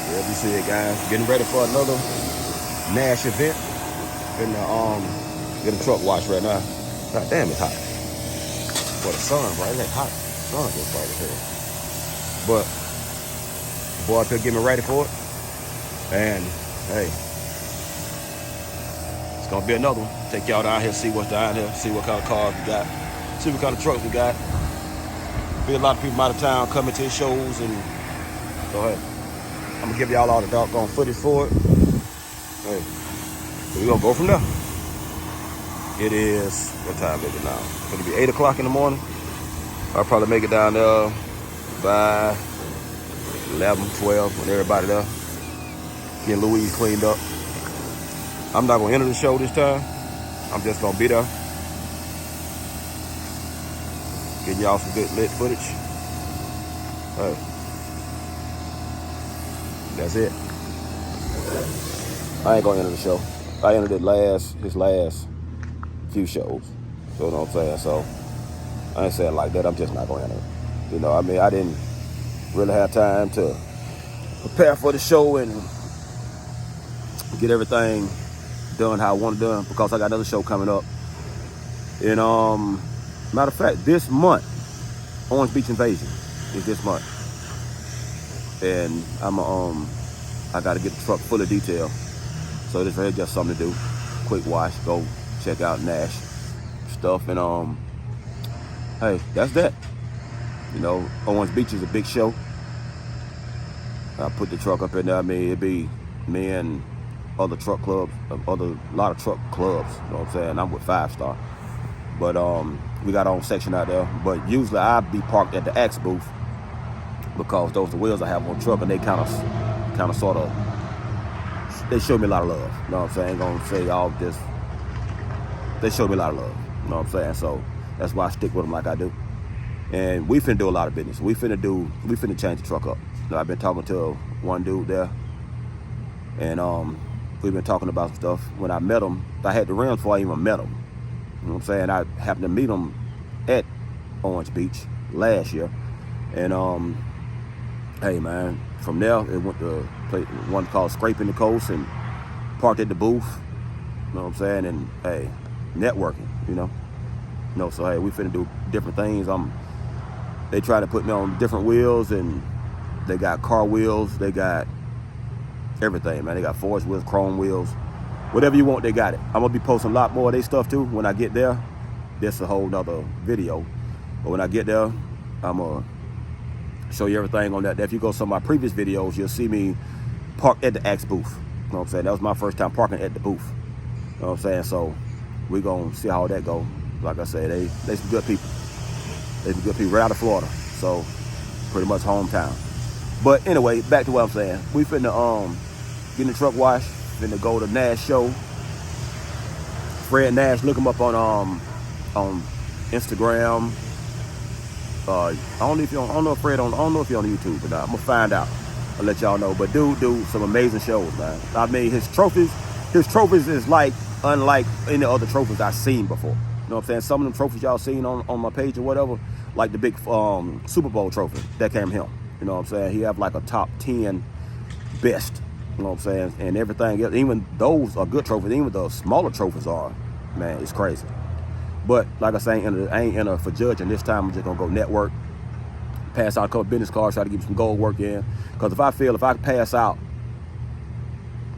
There you see it, guys. Getting ready for another Nash event. Finna get a truck wash right now. God damn, it's hot. For the sun, right? It's hot. The sun gets bright as hell. But the boy up here getting me ready for it. And hey, it's gonna be another one. Take y'all down here, see what's down here, see what kind of cars we got, see what kind of trucks we got. Be a lot of people out of town coming to his shows, and so hey, I'm gonna give y'all all the doggone footage for it. Hey, so we gonna go from there. It is, what time is it now? It's gonna be 8 o'clock in the morning. I'll probably make it down there by 11, 12 when everybody there. Getting Louise cleaned up. I'm not gonna enter the show this time. I'm just gonna be there. Getting y'all some good lit footage. Hey, that's it. I ain't gonna enter the show. I entered his last few shows. You know what I'm saying? So I ain't saying it like that. I'm just not gonna enter it. You know, I mean, I didn't really have time to prepare for the show and get everything done how I want it done, because I got another show coming up. And matter of fact, this month, Orange Beach Invasion is this month. And I gotta get the truck full of detail. So this right here just something to do. Quick wash, go check out Nash stuff, and hey, that's that. You know, Orange Beach is a big show. I put the truck up in there. I mean, it'd be me and other truck clubs, a lot of truck clubs, you know what I'm saying? I'm with 5 Star. But we got our own section out there. But usually I be parked at the Axe booth, because those are the wheels I have on the truck, and they kind of sort of, they show me a lot of love. You know what I'm saying? I ain't gonna say all this. They show me a lot of love. You know what I'm saying? So that's why I stick with them like I do. And we finna do a lot of business. We finna change the truck up. You know, I've been talking to one dude there, and we've been talking about some stuff. When I met him, I had the rims before I even met him. You know what I'm saying? I happened to meet him at Orange Beach last year. And hey man, from there it went to one called Scraping the Coast, and parked at the booth. You know what I'm saying? And hey, networking, you know. So hey, we finna do different things. They try to put me on different wheels, and they got car wheels, they got everything, man. They got forged wheels, chrome wheels, whatever you want, they got it. I'm gonna be posting a lot more of their stuff too when I get there. That's a whole nother video. But when I get there, I'm gonna show you everything on that. If you go to some of my previous videos, you'll see me park at the Axe booth. You know what I'm saying? That was my first time parking at the booth. You know what I'm saying? So we gonna see how that go. Like I said, they some good people. They some good people right out of Florida. So pretty much hometown. But anyway, back to what I'm saying. We finna get in the truck wash. Finna go to Nash show. Fred Nash, look him up on Instagram. I don't know if you're on YouTube, but I'm gonna find out. I'll let y'all know. But dude do some amazing shows, man. I mean, his trophies is like unlike any other trophies I've seen before. You know what I'm saying? Some of them trophies y'all seen on my page or whatever, like the big Super Bowl trophy, that came him. You know what I'm saying? He have like a top 10 best. You know what I'm saying? And everything else, even those are good trophies. Even the smaller trophies are, man, it's crazy. But like I say, I ain't enter for judging this time. I'm just gonna go network, pass out a couple business cards, try to get some gold work in. Because if I pass out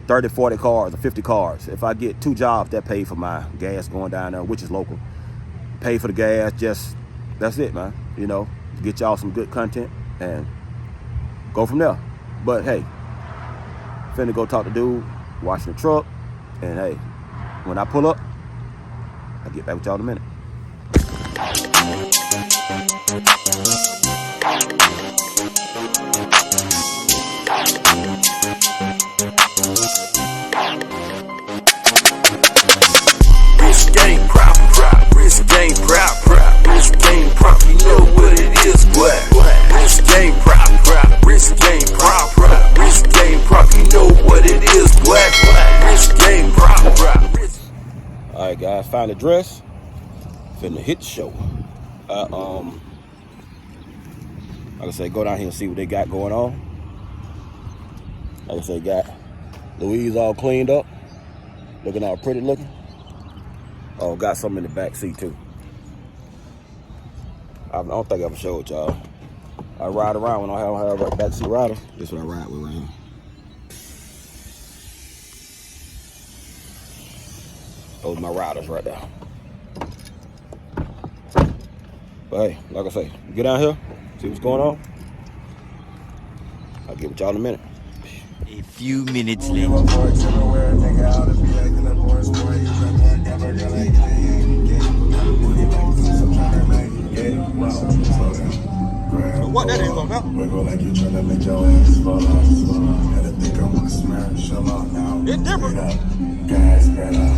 30, 40 cars or 50 cars, if I get 2 jobs, that pay for my gas going down there, which is local. Pay for the gas, that's it, man. You know, get y'all some good content and go from there. But hey, finna go talk to dude, washing the truck, and hey, when I pull up, I'll get back with y'all in a minute. Wrist game prop, wrist game prop, wrist game prop, you know what it is, boy. Wrist game prop, wrist game prop, wrist game prop, you know what it is, boy. Wrist game prop. Alright guys, find the dress. Finna hit the show. Like I said, go down here and see what they got going on. Like I said, got Louise all cleaned up, looking all pretty looking. Oh, got something in the back seat too. I don't think I ever showed y'all. I ride around when I don't have a backseat rider. This is what I ride with right here. Those are my riders right there. But hey, like I say, get down here, see what's going on. I'll get with y'all in a minute. A few minutes later. What that ain't gonna help? Like you tryna make your ass fall off. Gotta think I wanna smash them out now. It's different. Gas pedal.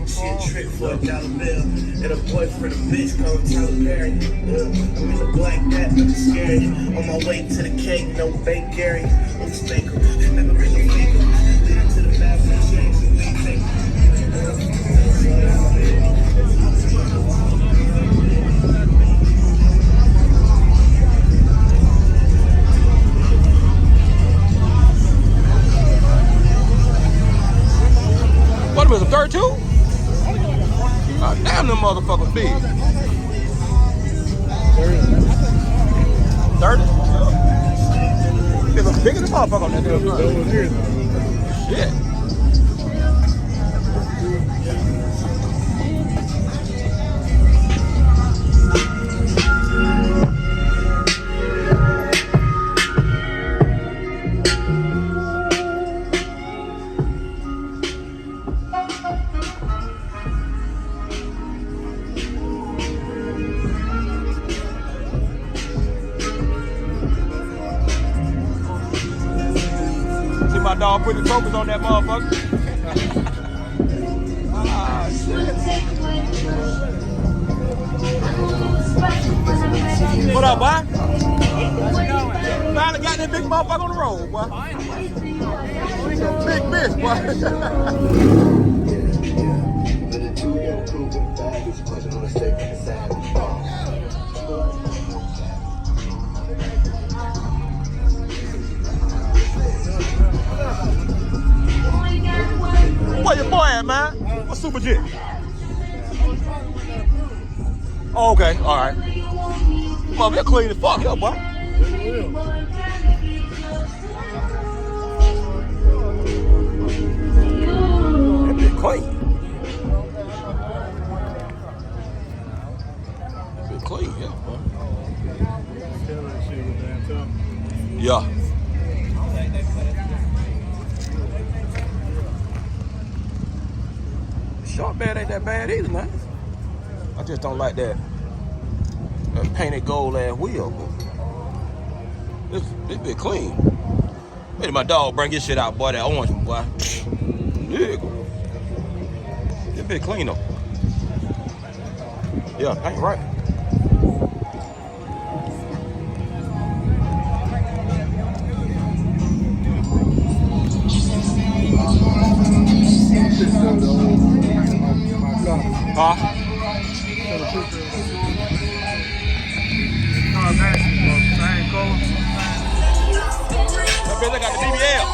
Shit, trick for $1 bill. And a boyfriend, a bitch called Tyler Perry. I'm in the black hat, I'm scared. On my way to the cake, no fake Gary. I'm stinker, never been no faker. Leading to the bathroom, change the week take. What was it, 32? Damn, them motherfuckers big. 30? They look bigger than motherfucker on that damn. Shit. My dog put the focus on that motherfucker. Ah, shit. What up, boy? Finally got that big motherfucker on the road, boy. Big bitch, boy. Where your boy at, man? What's Super Jet? Oh, okay, all right. Well, they're clean as fuck, yo, boy. That bitch clean. That bitch clean, yeah, boy. Yeah. Short bed ain't that bad either, man. I just don't like that painted gold ass wheel. This bit clean. Wait, my dog bring his shit out, boy. That orange one, boy. Yeah. This bit clean though. Yeah, paint right. Huh? That bitch, I got the BBL.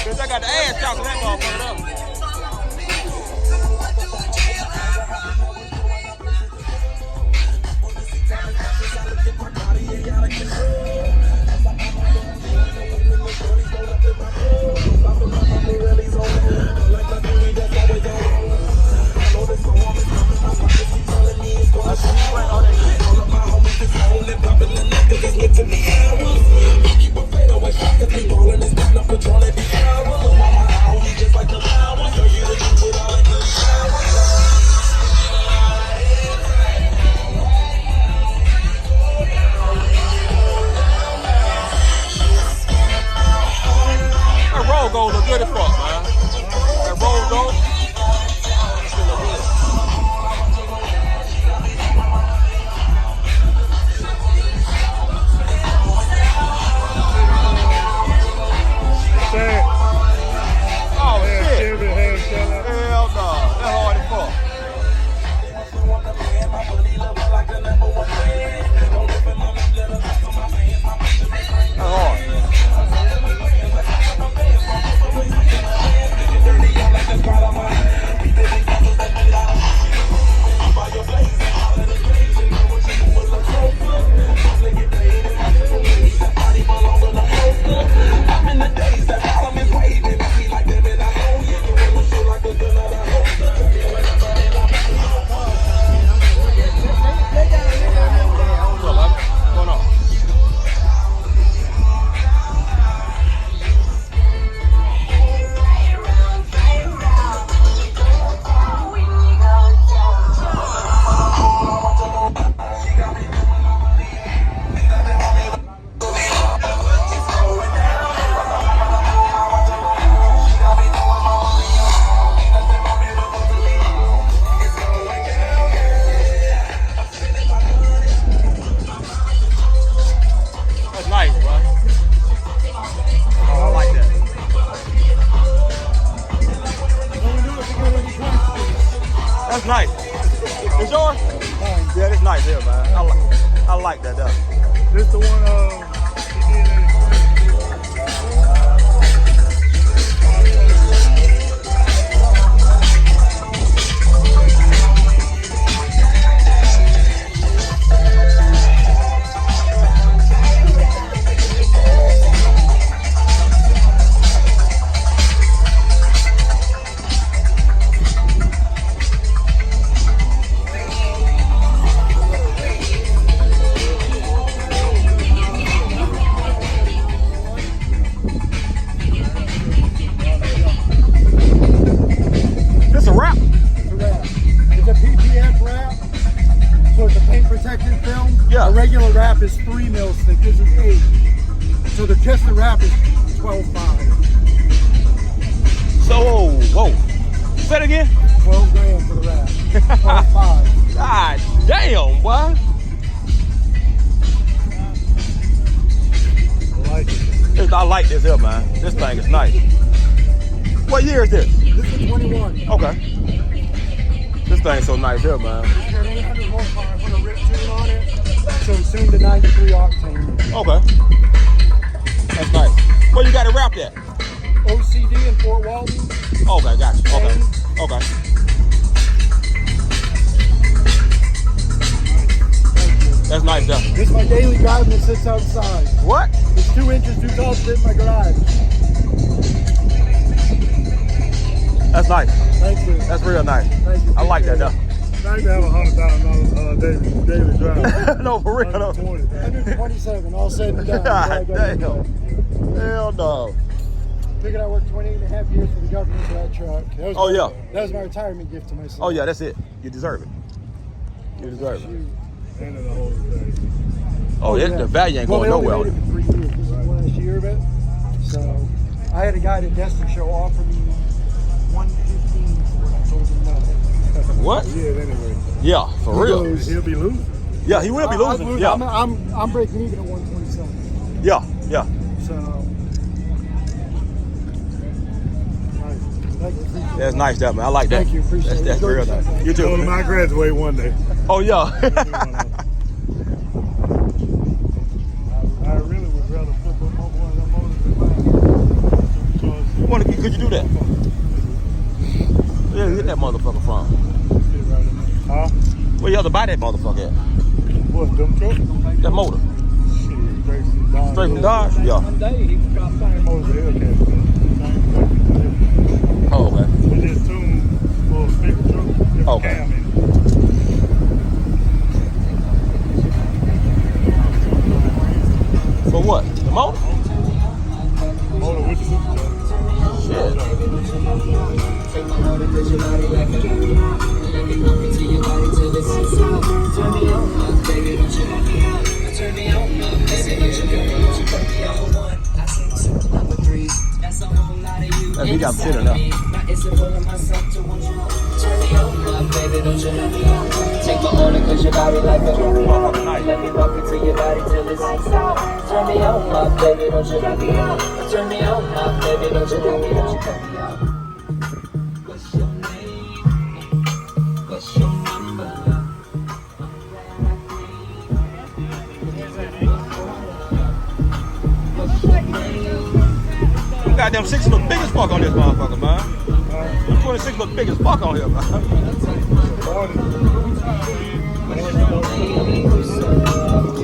Bitch, I got the ass chopping that motherfucker up. Just like the That's nice. It's yours? Yeah, it's nice here, man. I like that though. This the one he did at This a wrap? It's a wrap. It's a PPF wrap, so it's a paint protected film. Yeah. A regular wrap is 3 mils thick. This is 8. So just the wrap is 12.5. So, whoa. Say it again? 12 grand for the wrap. 12.5. God damn, boy. I like this here, man. This thing is nice. What year is this? This is 21. Okay. This thing's so nice here, man. It's got 800 horsepower. I put a rip tune on it. So it's tuned to 93 octane. Okay. That's nice. Where you got it wrapped at? OCD in Fort Walton. Okay, gotcha. Okay. Okay. That's nice, though. This is my daily drive that sits outside. What? It's 2 inches too tall to fit in my garage. That's nice. Thank you. That's real nice. Thank you. I like that, though. Nice to have $100,000 daily drive. No, for real, though. 127, all said and done. God damn. Hell no. Figured I worked 28 and a half years for the government for that truck. That was Oh, yeah. That was my retirement gift to myself. Oh, yeah, that's it. You deserve it. You deserve it. End of the whole thing. Oh, yeah. The value ain't Well, going they only nowhere. made it for 3 years. This is the last year of it. So I had a guy at Destin Show offer me $115 for it. I told him no. What? Yeah, anyway. Yeah, for real. He'll be losing. Yeah, he will be losing. Yeah, I'm breaking even at 127. yeah, yeah. So nice. Thank you. Appreciate That's it. nice, that man. I like that. Thank you. Appreciate That's it. real nice. You Told him too. I graduate one day. Oh yeah. I really would rather put one of them motors in mine. Could you do that? Yeah, get that motherfucker from. Huh? Where you have to buy that motherfucker at? What, them trucks? That motor. Shit, straight from Dodge. Straight from Dodge? Yeah. Same motor the Hellcat. Oh, okay. We just tuned for a big truck. Okay. Cam in it. For what? The motor? Motor with the supercharger. Shit. That big got shit in there. Take my order cause your body like a Motherfucker nice. Let me walk into your body till it's turn me on, my baby, don't you let me out. Turn me on, my baby, don't you let me out. What's your name? What's your number? Them goddamn 6 look big as fuck on this motherfucker, man. Them 26 look big as fuck on here, man.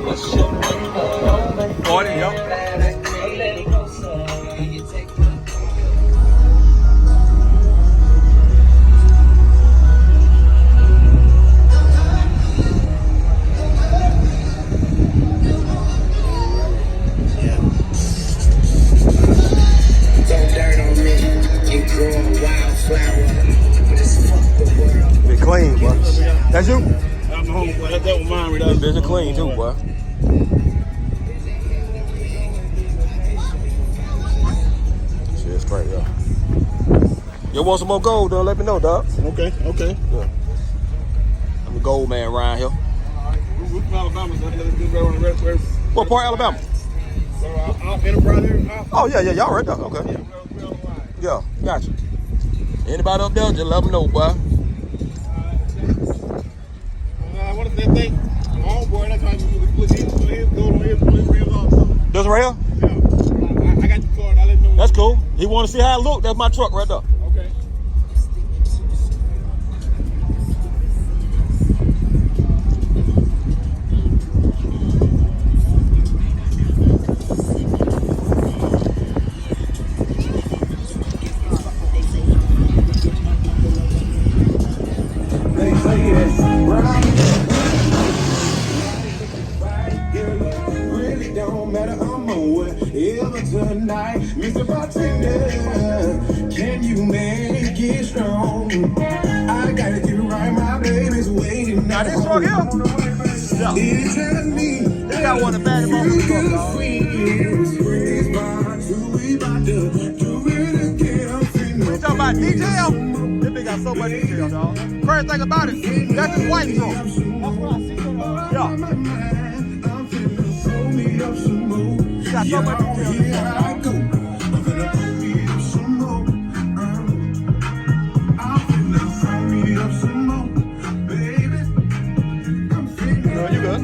What's your number? 40, yo. Be clean, boy. That's you? I'm home. That was mine right That bitch is clean too, boy. Shit, straight, yo. You want some more gold, then let me know, dog. Okay, okay. Yeah. I'm a gold man around here. We're from Alabama, so let's just go on the rest. What part of Alabama? Enterprise here? Oh, yeah, y'all right there. Okay. Yeah, gotcha. Anybody up there, just let them know, boy. boy. That's how we put his gold on his rims also. This right here? Yeah. I got the card. I let him know. That's cool. He want to see how it look. That's my truck right there. Okay. Really don't matter, I'm on whatever tonight. Mr. Bartender, can you make it strong? I gotta get it right, my baby's waiting. Now this truck here? Yeah. It tells me They got one of the baddest motherfuckers, dog. it's about to, we about to do it again. I'm feeling We talking about detail? This bitch got so much detail, dog. Crazy thing about it, that's his white truck. That's what I see. Yeah. He got so much detail in this truck, dog. No, you good.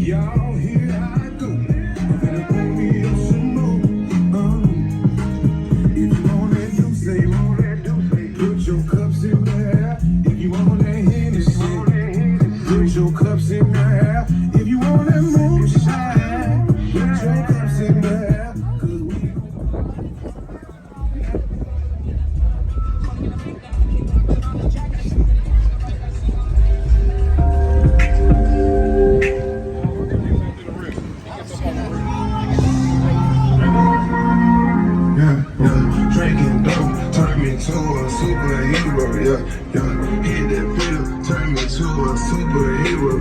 Y'all, here I go. I'm gonna pour me up some more. If you want that juice, put your cups in there. If you want that Hennessy, put your cups in there. If you want that moonshine, put your cups in there. 'Cause we drinking dope, turn me to a superhero, hit that pill, turn me to a superhero,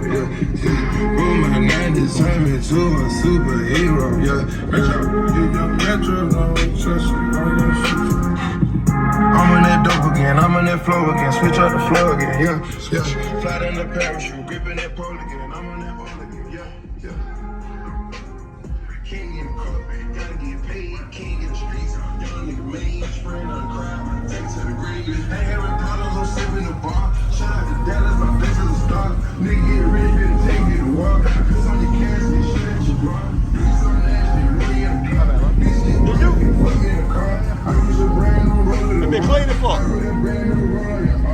Boom, my 90s, turn me to a superhero, Metro, no, trust you, I'm on that dope again, I'm on that flow again, switch up the flow again, Fly down the parachute, gripping that pole again, I'm on that pole again, King in the carpet, gotta get paid, king in the streets, young nigga main, spraying on the crowd, take it to the grave. Ain't having problems, I'm sipping the bar. Shout out to Dallas, my face is a star. Nigga get rich, better take me to war. Cause on your cash, this shit that you brought. Niggas on that shit, really in the car. This shit fucking fuck in the car. I use a brand new roller. They been clean as fuck. I put a brand new roller, ain't gonna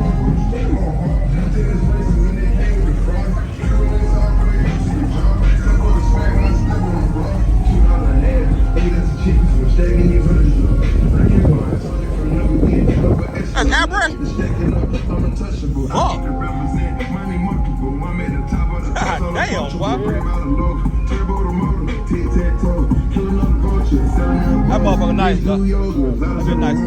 fuck with you, stay more hard. Till this place is when they came with the front. When it's all for you, see the jump. Come on, smack when I step on the block. That's airbrush? Oh. God damn, boy. That motherfucker nice, though. That been nice as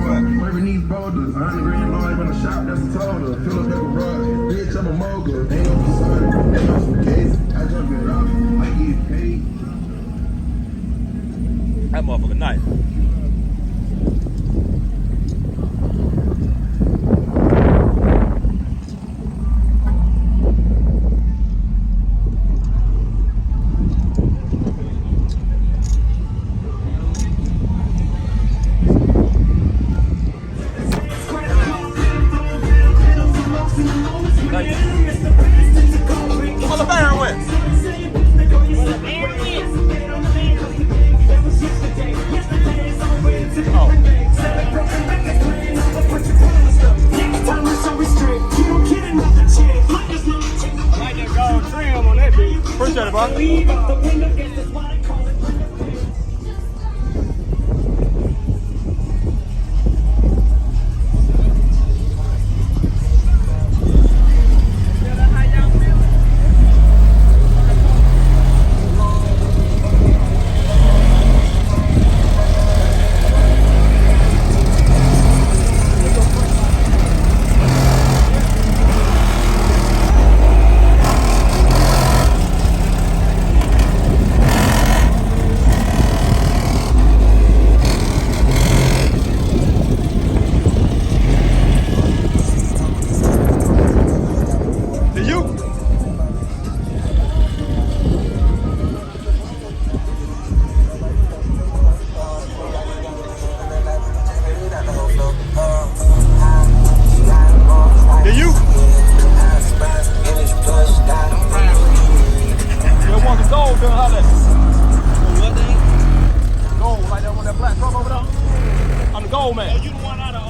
That motherfucker nice. Where the bear went? old man. You the one out of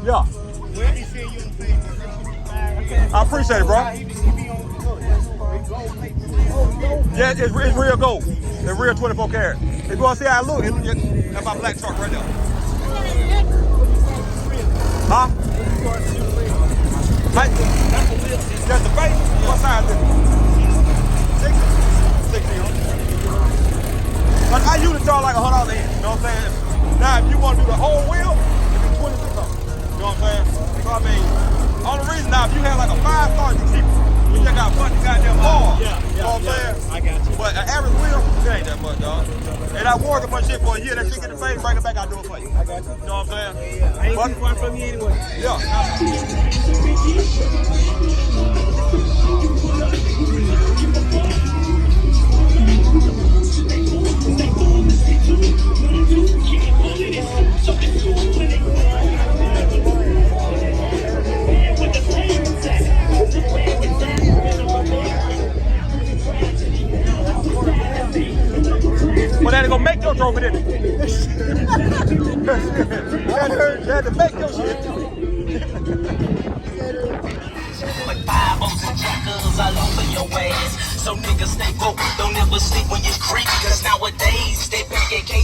Yeah. Well, he said you don't pay. I appreciate it, bro. Yeah, it's real gold. It's real 24 karat. If you want to see how I look, that's my black truck right there. Huh? That's the face? What size is it? 60. But I usually charge like $100 in. You know what I'm saying? Now, if you want to do the whole wheel, it's $26. You know what I'm saying? So, I mean, only reason now, if you had like a 5-star, you cheap. You just got a bunch of goddamn bars. You know what I'm saying? I got you. But an average wheel, it ain't that much, dog. And I wore my shit for a year. That shit get the face, bring it back, I'll do it for you. I got you. You know what I'm saying? I ain't too far from you anyway. Yeah. Well, that ain't gonna make your trophy, didn't it? That had to make your shit. Like 5-0s and jackers all over your ass. So niggas stay woke, don't ever sleep when you creep. Cause nowadays they back AK